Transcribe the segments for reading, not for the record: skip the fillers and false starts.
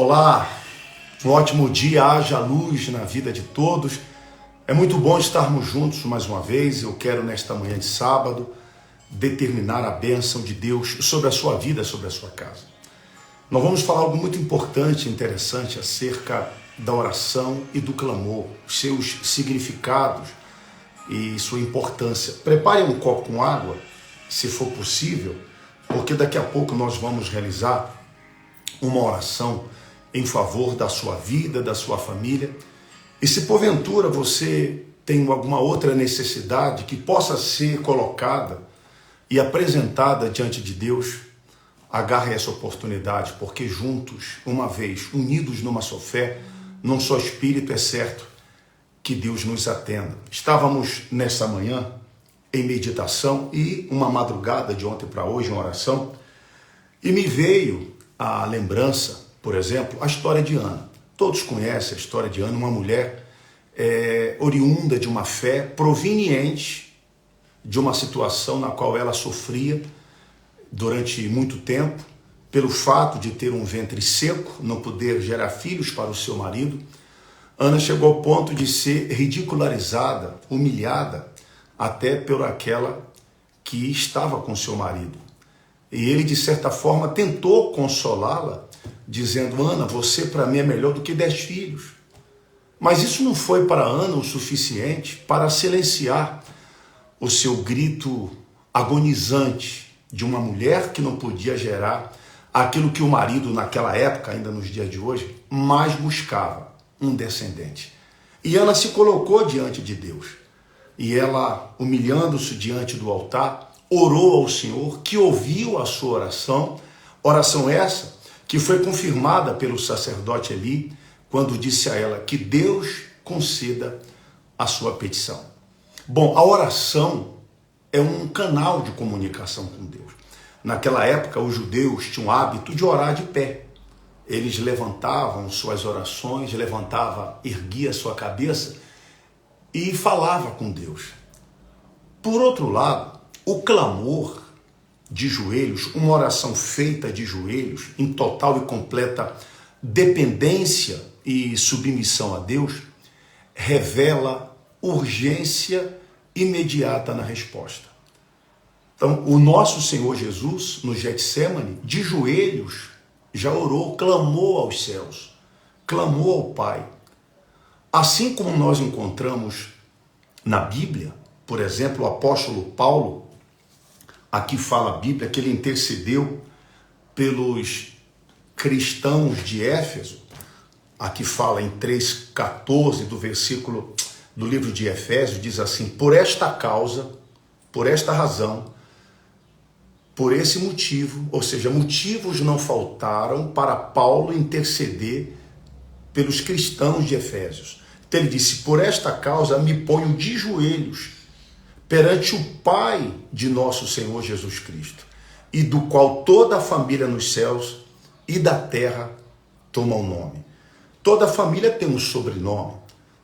Olá, um ótimo dia, haja luz na vida de todos. É muito bom estarmos juntos mais uma vez. Eu quero nesta manhã de sábado determinar a bênção de Deus sobre a sua vida, sobre a sua casa. Nós vamos falar algo muito importante e interessante acerca da oração e do clamor, os seus significados e sua importância. Prepare um copo com água, se for possível, porque daqui a pouco nós vamos realizar uma oração em favor da sua vida, da sua família. E se porventura você tem alguma outra necessidade que possa ser colocada e apresentada diante de Deus, agarre essa oportunidade, porque juntos, uma vez, unidos numa só fé, num só espírito, é certo que Deus nos atenda. Estávamos nessa manhã em meditação e uma madrugada de ontem para hoje, em oração, e me veio a lembrança, por exemplo, a história de Ana. Todos conhecem a história de Ana, uma mulher oriunda de uma fé proveniente de uma situação na qual ela sofria durante muito tempo, pelo fato de ter um ventre seco, não poder gerar filhos para o seu marido. Ana chegou ao ponto de ser ridicularizada, humilhada, até por aquela que estava com seu marido. E ele, de certa forma, tentou consolá-la, dizendo: Ana, você para mim é melhor do que 10 filhos. Mas isso não foi para Ana o suficiente para silenciar o seu grito agonizante de uma mulher que não podia gerar aquilo que o marido, naquela época, ainda nos dias de hoje, mais buscava, um descendente. E Ana se colocou diante de Deus. E ela, humilhando-se diante do altar, orou ao Senhor, que ouviu a sua oração essa que foi confirmada pelo sacerdote Eli, quando disse a ela que Deus conceda a sua petição. Bom, a oração é um canal de comunicação com Deus. Naquela época, os judeus tinham o hábito de orar de pé. Eles levantavam suas orações, erguia sua cabeça e falava com Deus. Por outro lado, o clamor de joelhos, uma oração feita de joelhos, em total e completa dependência e submissão a Deus, revela urgência imediata na resposta. Então, o nosso Senhor Jesus, no Getsemane, de joelhos, já orou, clamou aos céus, clamou ao Pai. Assim como nós encontramos na Bíblia, por exemplo, o apóstolo Paulo, aqui fala a Bíblia que ele intercedeu pelos cristãos de Éfeso. Aqui fala em 3,14 do livro de Efésios, diz assim: por esta causa, por esta razão, por esse motivo, ou seja, motivos não faltaram para Paulo interceder pelos cristãos de Efésios. Então ele disse: por esta causa me ponho de joelhos perante o Pai de nosso Senhor Jesus Cristo, e do qual toda a família nos céus e da terra toma o nome. Toda família tem um sobrenome.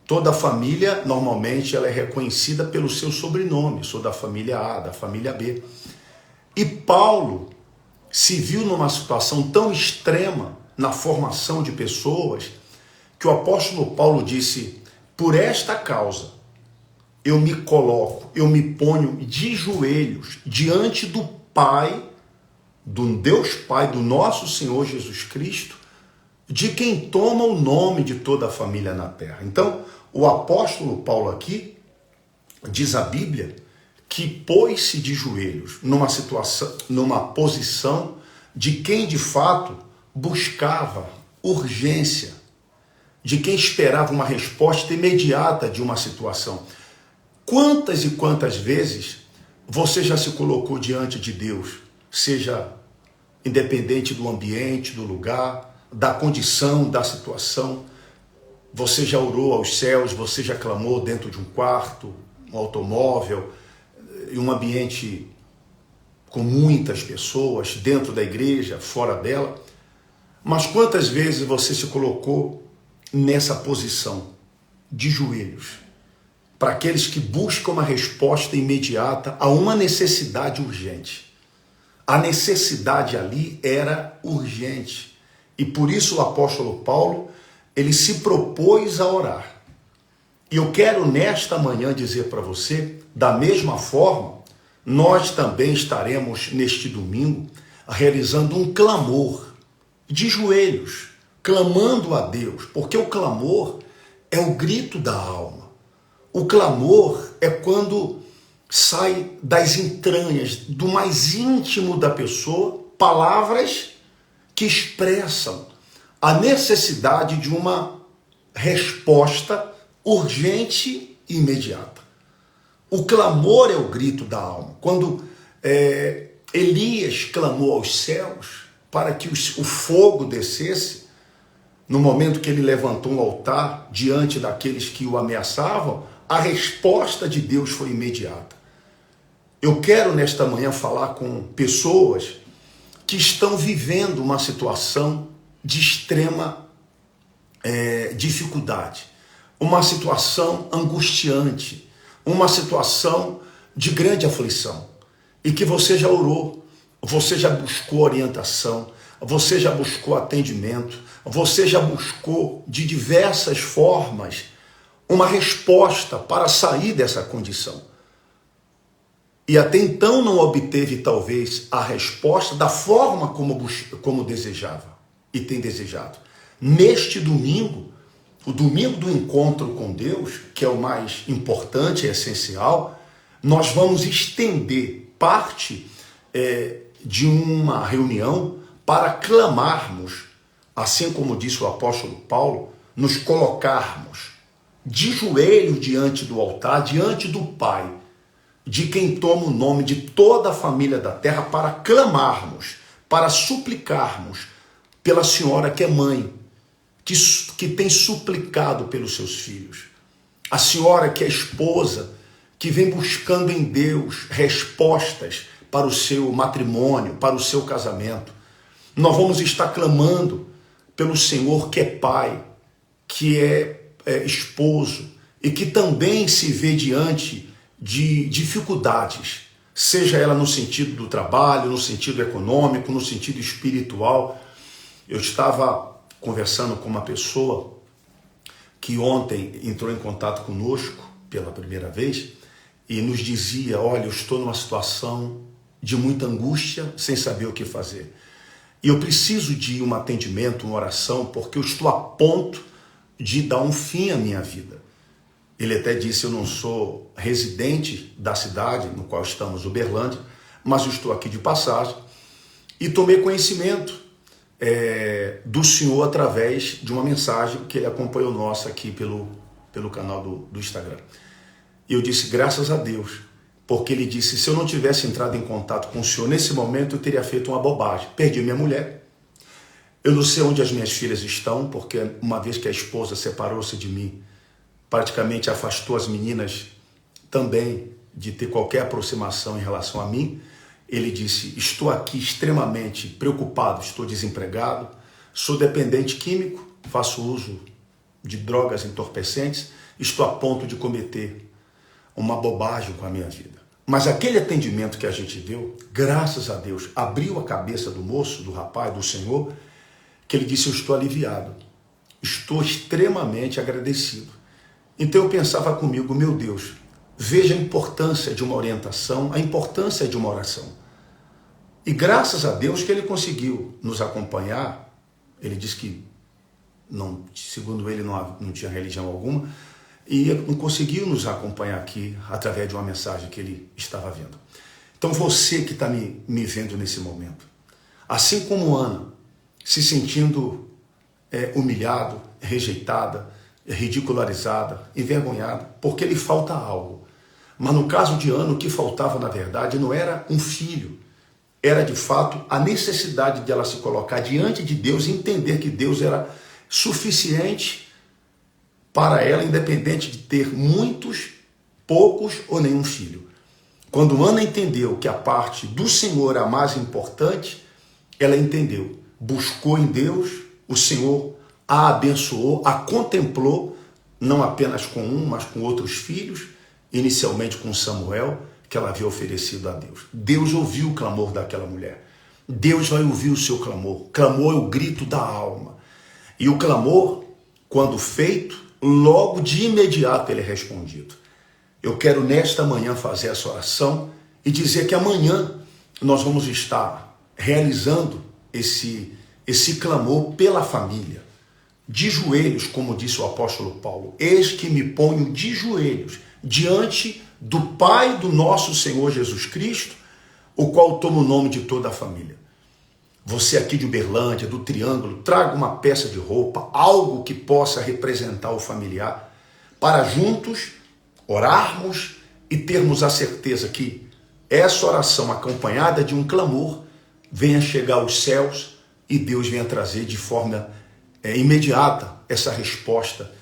Toda família, normalmente, ela é reconhecida pelo seu sobrenome. Sou da família A, da família B. E Paulo se viu numa situação tão extrema na formação de pessoas que o apóstolo Paulo disse: por esta causa eu me coloco, eu me ponho de joelhos diante do Pai, do Deus Pai, do nosso Senhor Jesus Cristo, de quem toma o nome de toda a família na terra. Então, o apóstolo Paulo aqui, diz a Bíblia, que pôs-se de joelhos numa posição de quem de fato buscava urgência, de quem esperava uma resposta imediata de uma situação. Quantas e quantas vezes você já se colocou diante de Deus, seja independente do ambiente, do lugar, da condição, da situação? Você já orou aos céus, você já clamou dentro de um quarto, um automóvel, em um ambiente com muitas pessoas, dentro da igreja, fora dela? Mas quantas vezes você se colocou nessa posição de joelhos, para aqueles que buscam uma resposta imediata a uma necessidade urgente? A necessidade ali era urgente. E por isso o apóstolo Paulo, ele se propôs a orar. E eu quero nesta manhã dizer para você, da mesma forma, nós também estaremos neste domingo realizando um clamor de joelhos, clamando a Deus, porque o clamor é o grito da alma. O clamor é quando sai das entranhas, do mais íntimo da pessoa, palavras que expressam a necessidade de uma resposta urgente e imediata. O clamor é o grito da alma. Quando Elias clamou aos céus para que o fogo descesse, no momento que ele levantou um altar diante daqueles que o ameaçavam, a resposta de Deus foi imediata. Eu quero nesta manhã falar com pessoas que estão vivendo uma situação de extrema dificuldade, uma situação angustiante, uma situação de grande aflição, e que você já orou, você já buscou orientação, você já buscou atendimento, você já buscou de diversas formas uma resposta para sair dessa condição. E até então não obteve talvez a resposta da forma como desejava e tem desejado. Neste domingo, o domingo do encontro com Deus, que é o mais importante e essencial, nós vamos estender parte de uma reunião para clamarmos, assim como disse o apóstolo Paulo, nos colocarmos de joelho diante do altar, diante do Pai, de quem toma o nome de toda a família da terra, para clamarmos, para suplicarmos pela senhora que é mãe, que tem suplicado pelos seus filhos. A senhora que é esposa, que vem buscando em Deus respostas para o seu matrimônio, para o seu casamento. Nós vamos estar clamando pelo Senhor que é pai, que é esposo e que também se vê diante de dificuldades, seja ela no sentido do trabalho, no sentido econômico, no sentido espiritual. Eu estava conversando com uma pessoa que ontem entrou em contato conosco pela primeira vez e nos dizia: olha, eu estou numa situação de muita angústia, sem saber o que fazer. E eu preciso de um atendimento, uma oração, porque eu estou a ponto de dar um fim à minha vida. Ele até disse: eu não sou residente da cidade no qual estamos, Uberlândia, mas eu estou aqui de passagem e tomei conhecimento do senhor através de uma mensagem que ele acompanhou nossa aqui pelo canal do Instagram. E eu disse: graças a Deus, porque ele disse: se eu não tivesse entrado em contato com o senhor nesse momento, eu teria feito uma bobagem. Perdi minha mulher, eu não sei onde as minhas filhas estão, porque uma vez que a esposa separou-se de mim, praticamente afastou as meninas também de ter qualquer aproximação em relação a mim. Ele disse: estou aqui extremamente preocupado, estou desempregado, sou dependente químico, faço uso de drogas entorpecentes, estou a ponto de cometer uma bobagem com a minha vida. Mas aquele atendimento que a gente deu, graças a Deus, abriu a cabeça do moço, do rapaz, do senhor, que ele disse: eu estou aliviado, estou extremamente agradecido. Então eu pensava comigo: meu Deus, veja a importância de uma orientação, a importância de uma oração. E graças a Deus que ele conseguiu nos acompanhar. Ele disse que, não, segundo ele, não tinha religião alguma, e não conseguiu nos acompanhar aqui através de uma mensagem que ele estava vendo. Então você que está me vendo nesse momento, assim como Ana, se sentindo humilhado, rejeitada, ridicularizada, envergonhada, porque lhe falta algo. Mas no caso de Ana, o que faltava na verdade não era um filho, era de fato a necessidade de ela se colocar diante de Deus e entender que Deus era suficiente para ela, independente de ter muitos, poucos ou nenhum filho. Quando Ana entendeu que a parte do Senhor era a mais importante, ela entendeu, buscou em Deus, o Senhor a abençoou, a contemplou, não apenas com um, mas com outros filhos, inicialmente com Samuel, que ela havia oferecido a Deus. Deus ouviu o clamor daquela mulher. Deus vai ouvir o seu clamor. Clamor é o grito da alma. E o clamor, quando feito, logo de imediato ele é respondido. Eu quero nesta manhã fazer essa oração e dizer que amanhã nós vamos estar realizando esse clamor pela família. De joelhos, como disse o apóstolo Paulo, eis que me ponho de joelhos diante do Pai do nosso Senhor Jesus Cristo, o qual toma o nome de toda a família. Você aqui de Uberlândia, do Triângulo, traga uma peça de roupa, algo que possa representar o familiar, para juntos orarmos e termos a certeza que essa oração acompanhada de um clamor venha chegar aos céus e Deus venha trazer de forma imediata essa resposta,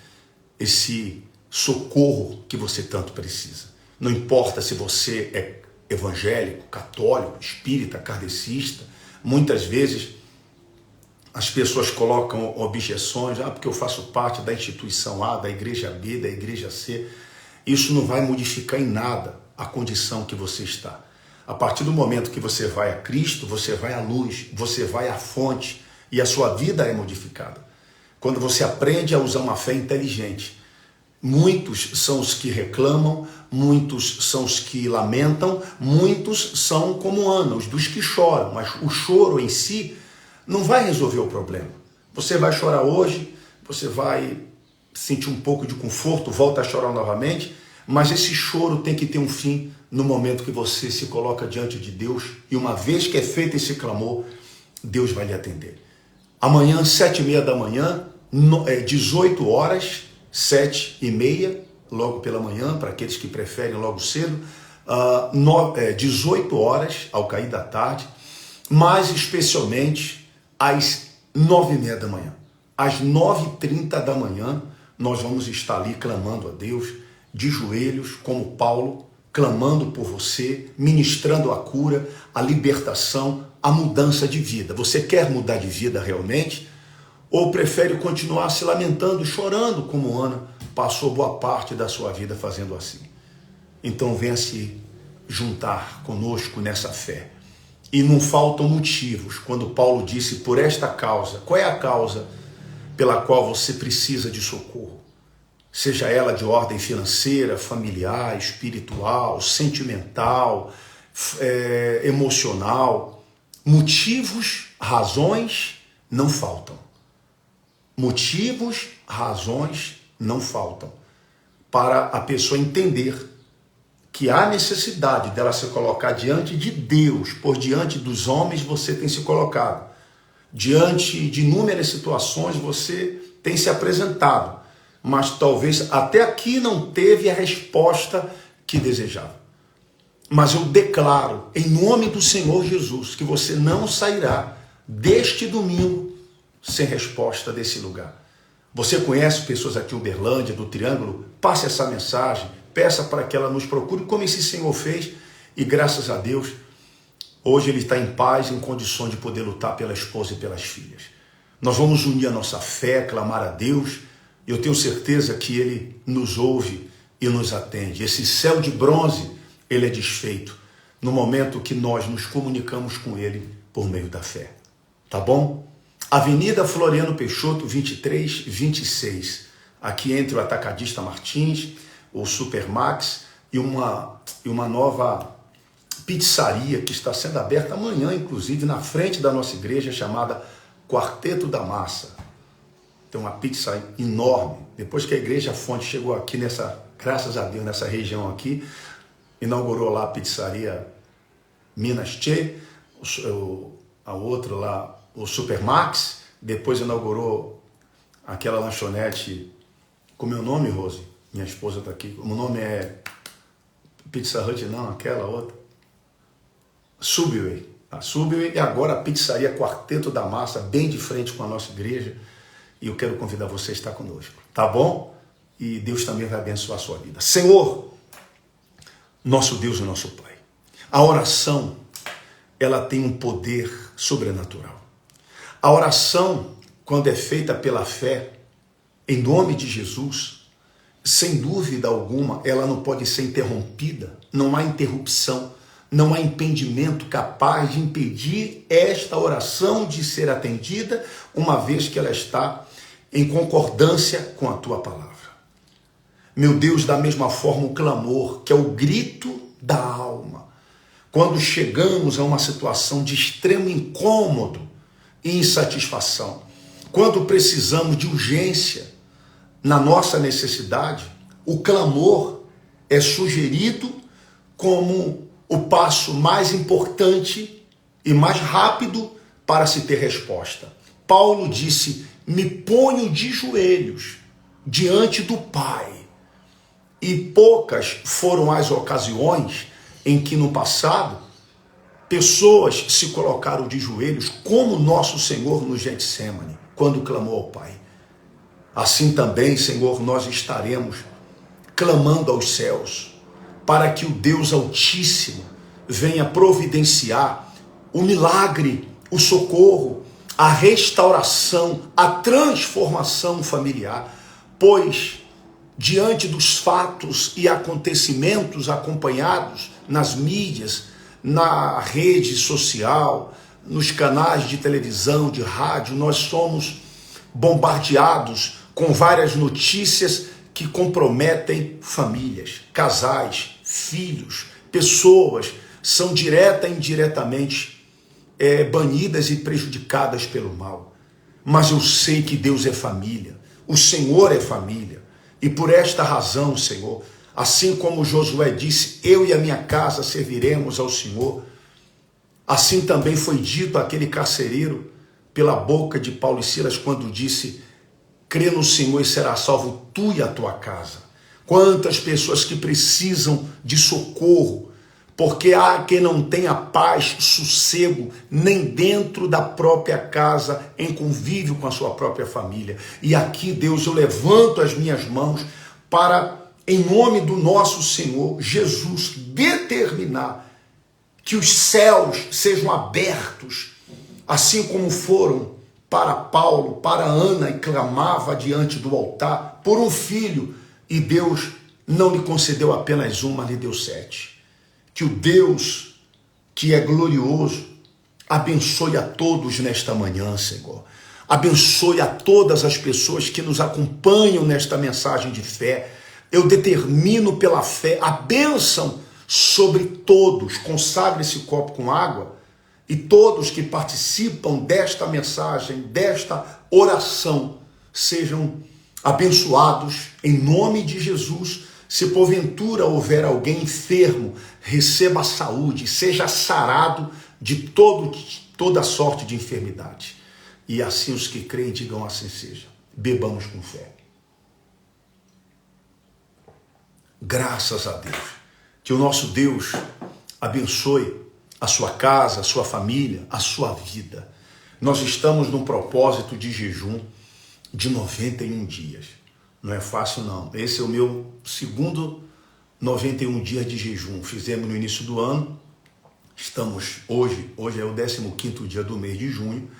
esse socorro que você tanto precisa. Não importa se você é evangélico, católico, espírita, kardecista, muitas vezes as pessoas colocam objeções, porque eu faço parte da instituição A, da igreja B, da igreja C. Isso não vai modificar em nada a condição que você está. A partir do momento que você vai a Cristo, você vai à luz, você vai à fonte e a sua vida é modificada. Quando você aprende a usar uma fé inteligente, muitos são os que reclamam, muitos são os que lamentam, muitos são como Ana, os dos que choram, mas o choro em si não vai resolver o problema. Você vai chorar hoje, você vai sentir um pouco de conforto, volta a chorar novamente, mas esse choro tem que ter um fim no momento que você se coloca diante de Deus e uma vez que é feito esse clamor, Deus vai lhe atender. Amanhã, 7h30 da manhã, 18 horas, 7h30, logo pela manhã, para aqueles que preferem logo cedo, 18 horas, ao cair da tarde, mais especialmente às 9h30 da manhã. Às 9h30 da manhã, nós vamos estar ali clamando a Deus, de joelhos, como Paulo, clamando por você, ministrando a cura, a libertação, a mudança de vida. Você quer mudar de vida realmente? Ou prefere continuar se lamentando, chorando, como Ana passou boa parte da sua vida fazendo assim? Então venha se juntar conosco nessa fé. E não faltam motivos. Quando Paulo disse, por esta causa, qual é a causa pela qual você precisa de socorro? Seja ela de ordem financeira, familiar, espiritual, sentimental, emocional. Motivos, razões não faltam. Motivos, razões não faltam para a pessoa entender que há necessidade dela se colocar diante de Deus, por diante dos homens você tem se colocado. Diante de inúmeras situações você tem se apresentado, mas talvez até aqui não teve a resposta que desejava. Mas eu declaro, em nome do Senhor Jesus, que você não sairá deste domingo sem resposta desse lugar. Você conhece pessoas aqui em Uberlândia, do Triângulo? Passe essa mensagem, peça para que ela nos procure, como esse Senhor fez, e graças a Deus, hoje ele está em paz, em condições de poder lutar pela esposa e pelas filhas. Nós vamos unir a nossa fé, clamar a Deus, e eu tenho certeza que ele nos ouve e nos atende. Esse céu de bronze, ele é desfeito no momento que nós nos comunicamos com ele por meio da fé. Tá bom? Avenida Floriano Peixoto, 2326, aqui entre o Atacadista Martins, o Supermax e uma nova pizzaria que está sendo aberta amanhã, inclusive, na frente da nossa igreja, chamada Quarteto da Massa. Tem uma pizza enorme. Depois que a Igreja Fonte chegou aqui, graças a Deus, nessa região aqui, inaugurou lá a pizzaria Minas Che, a outra lá, o Supermax, depois inaugurou aquela lanchonete, como é o nome, Rose? Minha esposa está aqui, o nome é Pizza Hut, não, aquela outra, Subway, a Subway, e agora a pizzaria Quarteto da Massa, bem de frente com a nossa igreja, e eu quero convidar você a estar conosco, tá bom? E Deus também vai abençoar a sua vida. Senhor, nosso Deus e nosso Pai, a oração, ela tem um poder sobrenatural. A oração, quando é feita pela fé, em nome de Jesus, sem dúvida alguma, ela não pode ser interrompida, não há interrupção, não há impedimento capaz de impedir esta oração de ser atendida, uma vez que ela está em concordância com a tua palavra. Meu Deus, da mesma forma o clamor, que é o grito da alma, quando chegamos a uma situação de extremo incômodo e insatisfação, quando precisamos de urgência na nossa necessidade, o clamor é sugerido como o passo mais importante e mais rápido para se ter resposta. Paulo disse: me ponho de joelhos diante do Pai. E poucas foram as ocasiões em que no passado pessoas se colocaram de joelhos, como nosso Senhor no Getsêmani, quando clamou ao Pai. Assim também, Senhor, nós estaremos clamando aos céus, para que o Deus Altíssimo venha providenciar o milagre, o socorro, a restauração, a transformação familiar, pois diante dos fatos e acontecimentos acompanhados nas mídias, na rede social, nos canais de televisão, de rádio, nós somos bombardeados com várias notícias que comprometem famílias, casais, filhos, pessoas, são direta e indiretamente banidas e prejudicadas pelo mal. Mas eu sei que Deus é família, o Senhor é família. E por esta razão, Senhor, assim como Josué disse, eu e a minha casa serviremos ao Senhor, assim também foi dito àquele carcereiro pela boca de Paulo e Silas quando disse: crê no Senhor e será salvo tu e a tua casa. Quantas pessoas que precisam de socorro, porque há quem não tenha paz, sossego, nem dentro da própria casa, em convívio com a sua própria família. E aqui, Deus, eu levanto as minhas mãos para, em nome do nosso Senhor Jesus, determinar que os céus sejam abertos, assim como foram para Paulo, para Ana, e clamava diante do altar por um filho, e Deus não lhe concedeu apenas um, mas lhe deu 7. Que o Deus, que é glorioso, abençoe a todos nesta manhã, Senhor. Abençoe a todas as pessoas que nos acompanham nesta mensagem de fé. Eu determino pela fé a bênção sobre todos. Consagre esse copo com água e todos que participam desta mensagem, desta oração, sejam abençoados em nome de Jesus. Se porventura houver alguém enfermo, receba saúde, seja sarado de toda sorte de enfermidade. E assim os que creem digam assim seja. Bebamos com fé. Graças a Deus. Que o nosso Deus abençoe a sua casa, a sua família, a sua vida. Nós estamos num propósito de jejum de 91 dias. Não é fácil, não. Esse é o meu segundo 91 dias de jejum. Fizemos no início do ano. Estamos hoje é o 15º dia do mês de junho.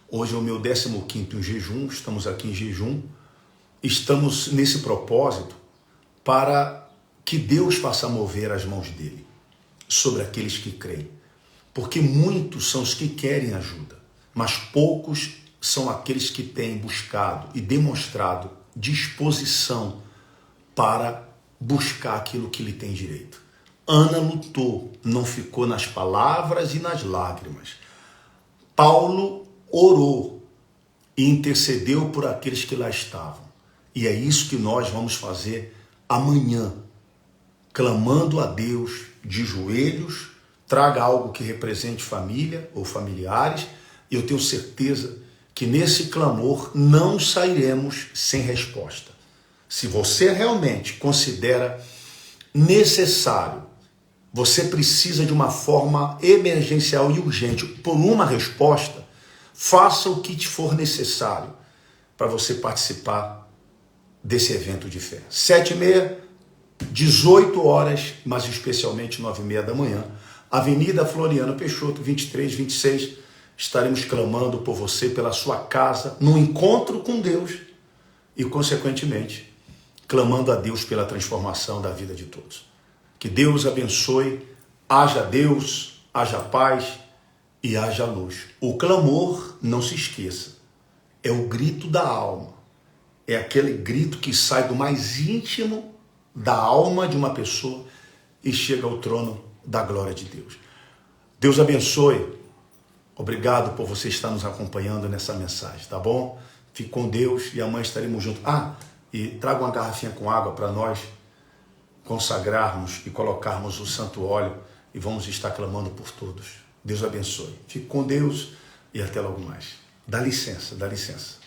Hoje é o meu 15º em jejum. Estamos aqui em jejum. Estamos nesse propósito para que Deus faça mover as mãos dele sobre aqueles que creem. Porque muitos são os que querem ajuda, mas poucos são aqueles que têm buscado e demonstrado disposição para buscar aquilo que lhe tem direito. Ana lutou, não ficou nas palavras e nas lágrimas. Paulo orou e intercedeu por aqueles que lá estavam. E é isso que nós vamos fazer amanhã, clamando a Deus de joelhos. Traga algo que represente família ou familiares, e eu tenho certeza que nesse clamor não sairemos sem resposta. Se você realmente considera necessário, você precisa de uma forma emergencial e urgente por uma resposta, faça o que te for necessário para você participar desse evento de fé. 7h30, 18 horas, mas especialmente 9h30 da manhã, Avenida Floriano Peixoto, 2326, estaremos clamando por você, pela sua casa, no encontro com Deus e, consequentemente, clamando a Deus pela transformação da vida de todos. Que Deus abençoe Haja Deus, haja paz e haja luz. O clamor, não se esqueça, é o grito da alma. É aquele grito que sai do mais íntimo da alma de uma pessoa e chega ao trono da glória de Deus. Deus abençoe. Obrigado por você estar nos acompanhando nessa mensagem, tá bom? Fique com Deus e amanhã estaremos juntos. E traga uma garrafinha com água para nós consagrarmos e colocarmos o santo óleo e vamos estar clamando por todos. Deus abençoe. Fique com Deus e até logo mais. Dá licença, dá licença.